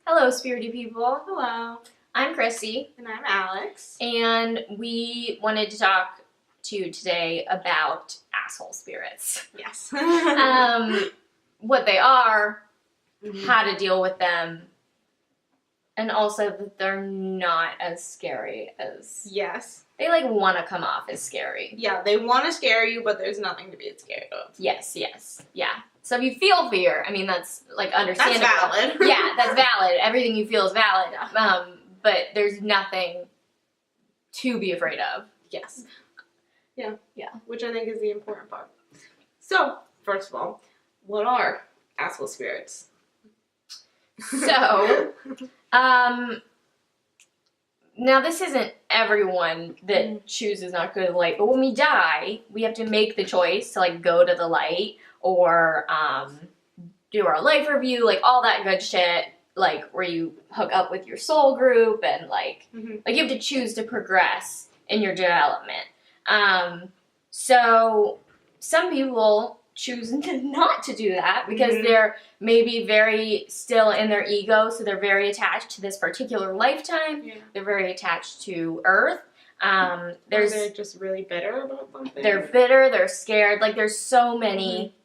Hello, spirity people. Hello. I'm Chrissy, And I'm Alex. and we wanted to talk to you today about asshole spirits. Yes. What they are, Mhm. how to deal with them, and also that they're not as scary as Yes. they want to come off as scary. Yeah, they want to scare you, but there's nothing to be scared of. Yes, yeah. So if you feel fear, I mean that's understandable. That's valid. Yeah, that's valid. Everything you feel is valid. Yeah. But there's nothing to be afraid of. Yes. Yeah. Yeah. Which I think is the important part. So, first of all, what are asshole spirits? So, now this isn't everyone that chooses not to go to the light, but when we die, we have to make the choice to go to the light or do our life review, all that good shit, where you hook up with your soul group and you have to choose to progress in your development. So some people choose not to do that because they're maybe very still in their ego, so they're very attached to this particular lifetime. Yeah. They're very attached to Earth. They're just really bitter about something. They're bitter. They're scared. There's so many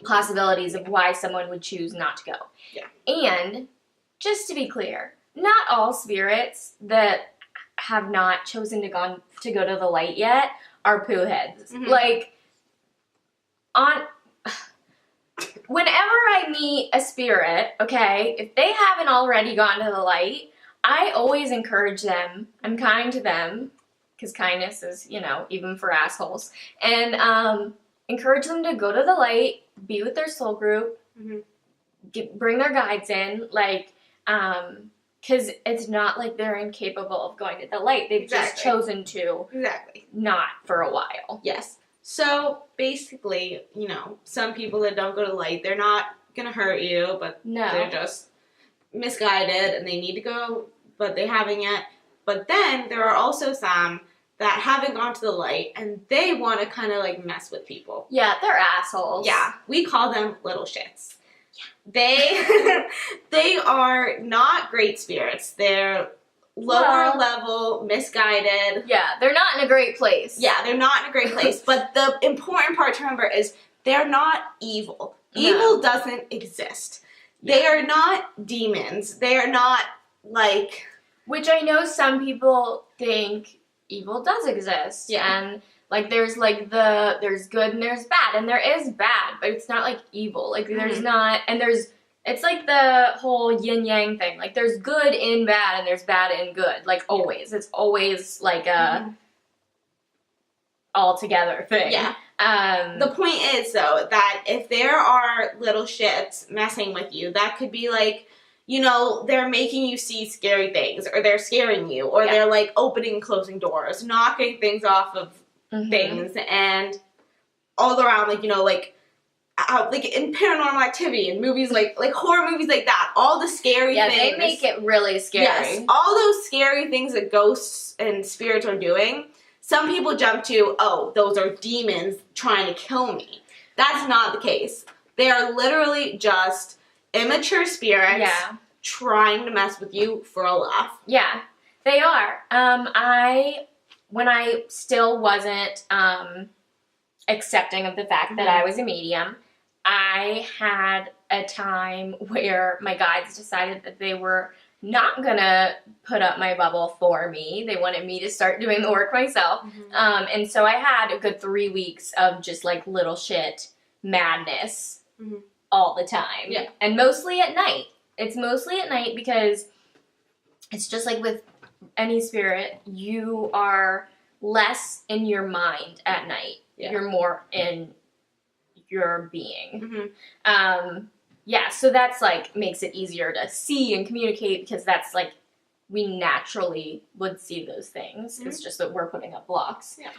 possibilities of why someone would choose not to go. Yeah. And just to be clear, not all spirits that have not chosen to go to the light yet are poo heads. Whenever I meet a spirit, okay, if they haven't already gone to the light, I always encourage them. I'm kind to them, because kindness is, even for assholes. And encourage them to go to the light, be with their soul group, bring their guides in, because it's not like they're incapable of going to the light. They've just chosen to not for a while. Yes. So, basically, some people that don't go to the light, they're not going to hurt you, but they're just misguided and they need to go, but they haven't yet. But then there are also some that haven't gone to the light and they want to kind of mess with people. Yeah, they're assholes. Yeah, we call them little shits. They are not great spirits. They're lower level, misguided. Yeah, they're not in a great place. Yeah, they're not in a great place. But the important part to remember is they're not evil. No. Evil doesn't exist. Yeah. They are not demons. They are not Which I know some people think evil does exist. Yeah. And there's good and there's bad, and there is bad, but it's not evil. There's not, and it's the whole yin yang thing. There's good in bad and there's bad in good. Always. It's always a all together thing. Yeah. The point is though that if there are little shits messing with you, that could be they're making you see scary things, or they're scaring you, or they're opening and closing doors, knocking things off of things, and all around, in Paranormal Activity and movies like horror movies like that, all the scary things. Yeah, they make it really scary. Yes, all those scary things that ghosts and spirits are doing, some people jump to, oh, those are demons trying to kill me. That's not the case. They are literally just immature spirits trying to mess with you for a laugh. Yeah, they are. When I still wasn't accepting of the fact that I was a medium, I had a time where my guides decided that they were not gonna put up my bubble for me. They wanted me to start doing the work myself. And so I had a good 3 weeks of just little shit madness all the time. Yeah. And mostly at night. It's mostly at night because it's just with any spirit, you are less in your mind at night. Yeah. You're more in your being. So that's makes it easier to see and communicate, because that's we naturally would see those things. It's just that we're putting up blocks. Yeah.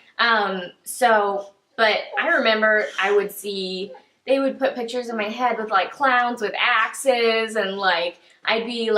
But I remember they would put pictures in my head with clowns with axes, and I'd be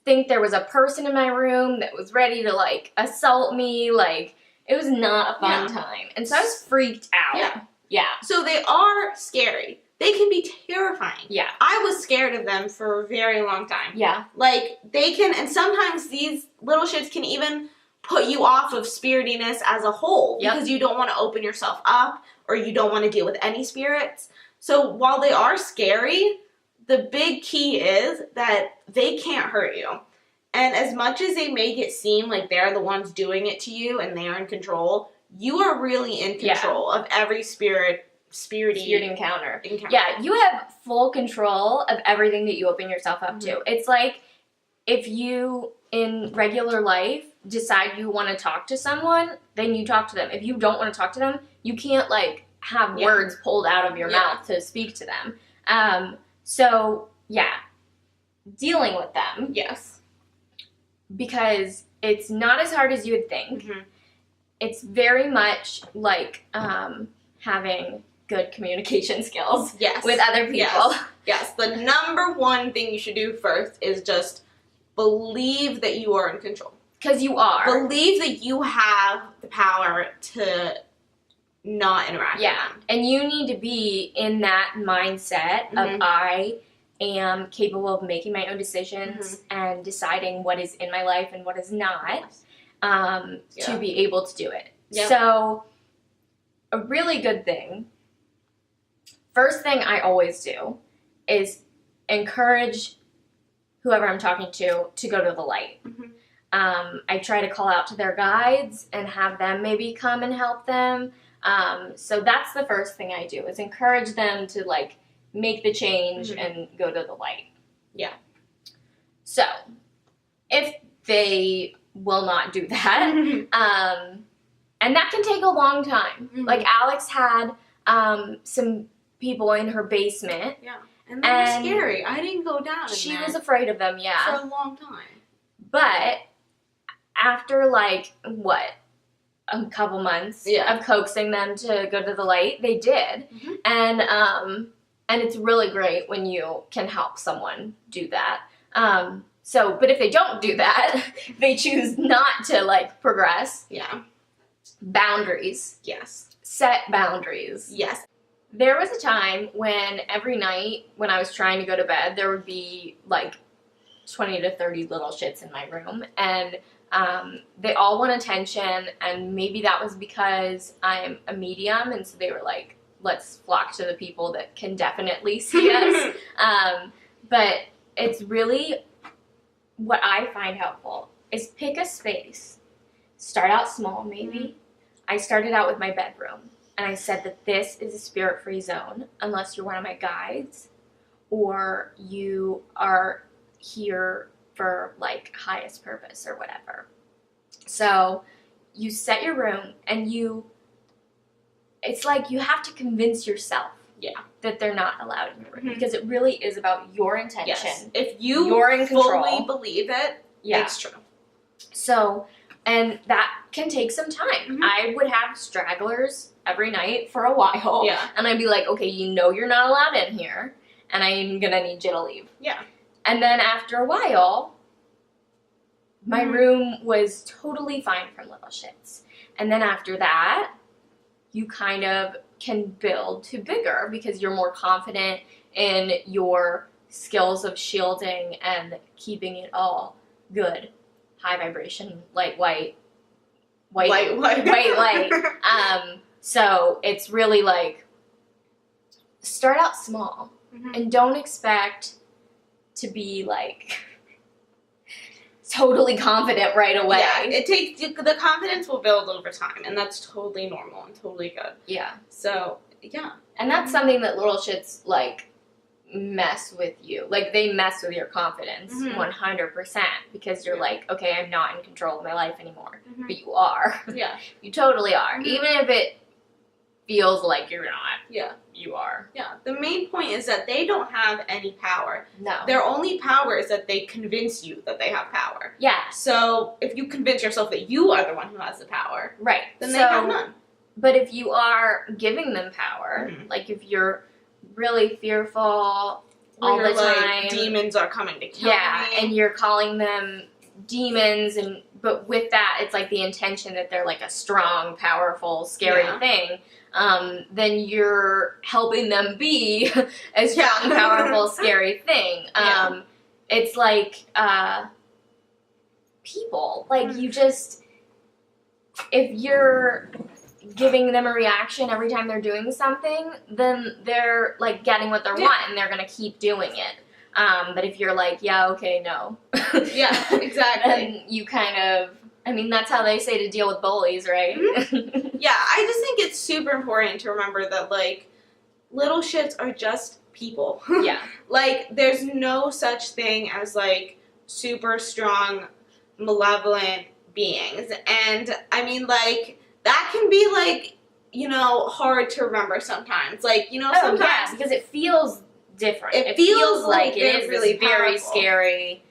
think there was a person in my room that was ready to assault me. It was not a fun time, and so I was freaked out. Yeah. So they are scary. they can be terrifying. Yeah. I was scared of them for a very long time. Yeah. Like, they can, and sometimes these little shits can even put you off of spiritiness as a whole. Yep. Because you don't want to open yourself up, or you don't want to deal with any spirits. So while they are scary, the big key is that they can't hurt you. And as much as they make it seem like they're the ones doing it to you and they are in control, you are really in control of every spirit encounter. Yeah, you have full control of everything that you open yourself up to. It's like if you, in regular life, decide you want to talk to someone, then you talk to them. If you don't want to talk to them, you can't, like, have words pulled out of your mouth to speak to them. So, yeah, dealing with them. Yes. Because it's not as hard as you would think. It's very much like having good communication skills with other people. Yes. The number one thing you should do first is just believe that you are in control. Because you are. Believe that you have the power to not interact with them. And you need to be in that mindset of I am capable of making my own decisions and deciding what is in my life and what is not to be able to do it. So a really good thing, first thing I always do is encourage whoever I'm talking to go to the light. I try to call out to their guides and have them maybe come and help them. So that's the first thing I do is encourage them to, like, make the change and go to the light. Yeah. So if they will not do that, and that can take a long time. Like, Alex had some people in her basement. Yeah. And they were scary. I didn't go down in there. She was afraid of them, for a long time. But after, like, what? A couple months of coaxing them to go to the light, they did. And it's really great when you can help someone do that. But if they don't do that, they choose not to, like, progress. Yeah. Boundaries. Yes. Set boundaries. Yes. There was a time when every night when I was trying to go to bed, there would be, like, 20 to 30 little shits in my room. And they all want attention, and maybe that was because I'm a medium, and so they were like, let's flock to the people that can definitely see us. But it's really, what I find helpful is pick a space. Start out small, maybe. I started out with my bedroom, and I said that this is a spirit-free zone unless you're one of my guides or you are here for, like, highest purpose or whatever. So you set your room, and it's like you have to convince yourself that they're not allowed in your room because it really is about your intention. Yes. If you fully believe it, it's true. So, and that can take some time. I would have stragglers every night for a while. Yeah. And I'd be like, okay, you know you're not allowed in here, and I'm gonna need you to leave. Yeah. And then after a while, my room was totally fine from little shits. And then after that, you kind of can build to bigger because you're more confident in your skills of shielding and keeping it all good. High vibration, light, white light. So it's really like, start out small and don't expect to be, like, totally confident right away. Yeah, the confidence will build over time, and that's totally normal and totally good. Yeah. So, yeah. And that's something that little shits, like, mess with you. Like, they mess with your confidence 100% because you're like, okay, I'm not in control of my life anymore. But you are. Yeah. You totally are. Even if it feels like you're not. Yeah. You are. Yeah. The main point is that they don't have any power. No. Their only power is that they convince you that they have power. Yeah. So if you convince yourself that you are the one who has the power, right, then they have none. But if you are giving them power, like if you're really fearful all the time, like, demons are coming to kill me. and you're calling them demons, but with that, it's like the intention that they're like a strong, powerful, scary thing. Then you're helping them be a strong, powerful, scary thing. It's like people. Like, you just, if you're giving them a reaction every time they're doing something, then they're like getting what they want, and they're gonna keep doing it. But if you're like, yeah, okay, no. Yeah, exactly. Then you kind of, I mean, that's how they say to deal with bullies, right? Mm-hmm. Yeah, I just think it's super important to remember that, like, little shits are just people. Yeah. Like, there's no such thing as, like, super strong, malevolent beings. And, I mean, like, that can be, like, you know, hard to remember sometimes. Like, you know, sometimes. Yeah, because it feels different. It feels like it is really this very powerful. Scary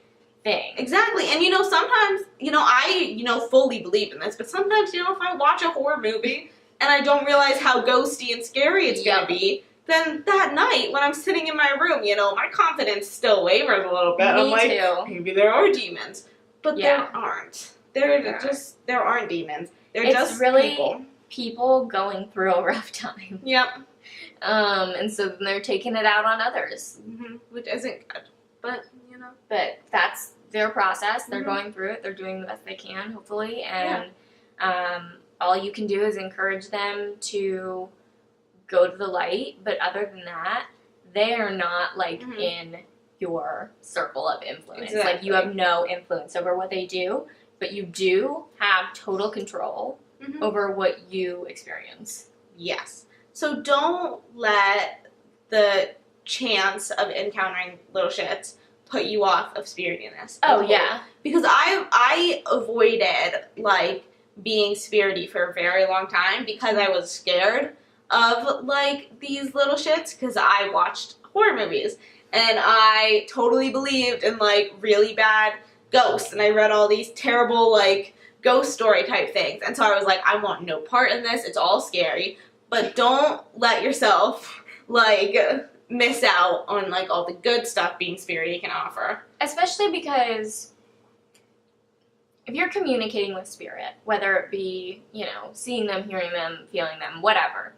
thing. Exactly. And, you know, sometimes, you know, I, you know, fully believe in this, but sometimes, you know, if I watch a horror movie and I don't realize how ghosty and scary it's going to be, then that night when I'm sitting in my room, you know, my confidence still wavers a little bit. I'm like, maybe there are demons. But there aren't. There aren't demons. They're just really people going through a rough time. Yep. And so then they're taking it out on others. Mm-hmm. Which isn't good. But, you know. But that's their process. They're going through it. They're doing the best they can, hopefully. And all you can do is encourage them to go to the light. But other than that, they are not, like, in your circle of influence. Exactly. Like, you have no influence over what they do. But you do have total control over what you experience. Yes. So don't let the chance of encountering little shits put you off of spiritiness. Oh, yeah. Because I avoided, like, being spirity for a very long time because I was scared of, like, these little shits because I watched horror movies. And I totally believed in, like, really bad ghosts, and I read all these terrible, like, ghost story type things, and so I was like, I want no part in this, it's all scary, but don't let yourself, like, miss out on, like, all the good stuff being spirity can offer. Especially because if you're communicating with spirit, whether it be, you know, seeing them, hearing them, feeling them, whatever,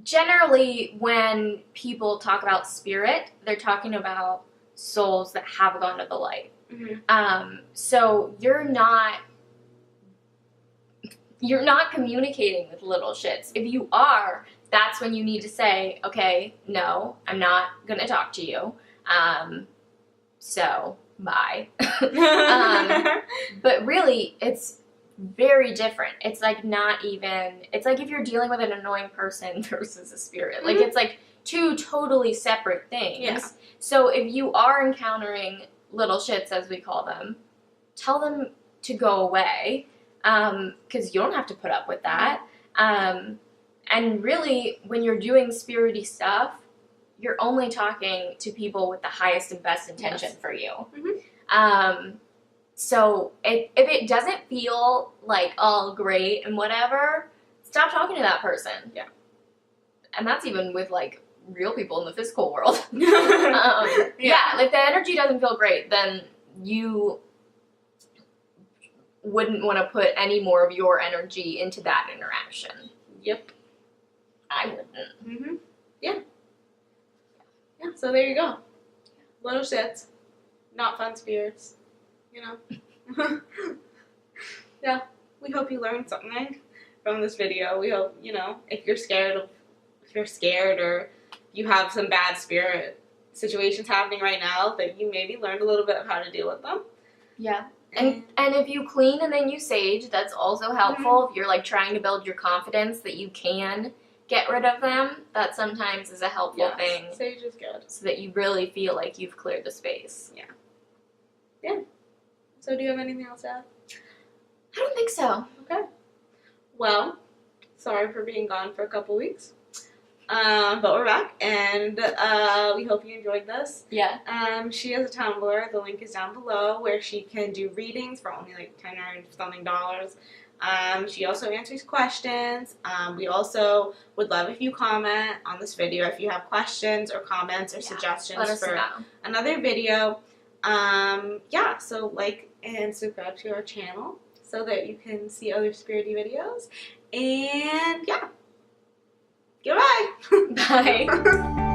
generally when people talk about spirit, they're talking about souls that have gone to the light. So you're not communicating with little shits. If you are, that's when you need to say, okay, no, I'm not gonna talk to you. So bye. But really, it's very different. It's like not even. It's like if you're dealing with an annoying person versus a spirit. Like it's like two totally separate things. Yeah. So if you are encountering little shits, as we call them, tell them to go away, because you don't have to put up with that. And really, when you're doing spirity stuff, you're only talking to people with the highest and best intention for you. So if it doesn't feel like all great and whatever, stop talking to that person. Yeah. And that's even with, like, real people in the physical world. If the energy doesn't feel great, then you wouldn't want to put any more of your energy into that interaction. Yep. I wouldn't. Yeah, so there you go. Little shits. Not fun spirits. You know. Yeah, we hope you learned something from this video. We hope, you know, if you're scared or you have some bad spirit situations happening right now, that you maybe learned a little bit of how to deal with them. Yeah. And if you clean and then you sage, that's also helpful. If you're, like, trying to build your confidence that you can get rid of them, that sometimes is a helpful thing. Sage is good. So that you really feel like you've cleared the space. Yeah. So do you have anything else to add? I don't think so. Okay. Well, sorry for being gone for a couple weeks. But we're back, and we hope you enjoyed this. Yeah. She has a Tumblr. The link is down below, where she can do readings for only like $10 or something. She also answers questions. We also would love if you comment on this video if you have questions or comments or suggestions for another video. Yeah, so like and subscribe to our channel so that you can see other spirity videos. And yeah, goodbye. Bye.